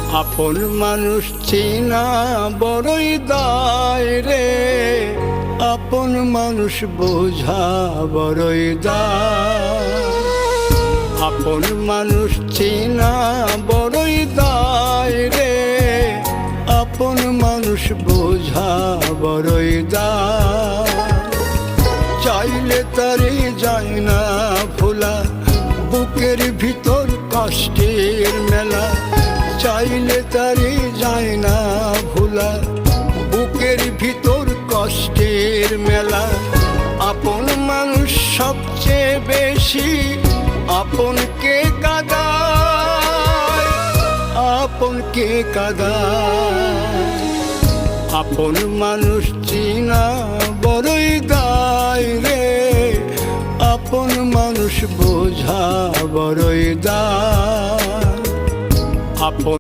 আপন মানুষ চেনা বড়ই দায় রে, আপন মানুষ বোঝা বড়ই দায়। আপন মানুষ চেনা বড়ই দায় রে, আপন মানুষ বোঝা বড়ই দায়। চাইলে তারে যায় না ভোলা, বুকের ভিতর কষ্টের মেলা। চাইলে তারে যায় না ভোলা, বুকের ভিতর কষ্টের মেলা। আপন মানুষ সবচেয়ে বেশি আপনকে কাঁদায়, আপনকে কাঁদায়। আপন মানুষ চিনা বড়ই দায় রে, আপন মানুষ বোঝা বড়ই দায়। আপন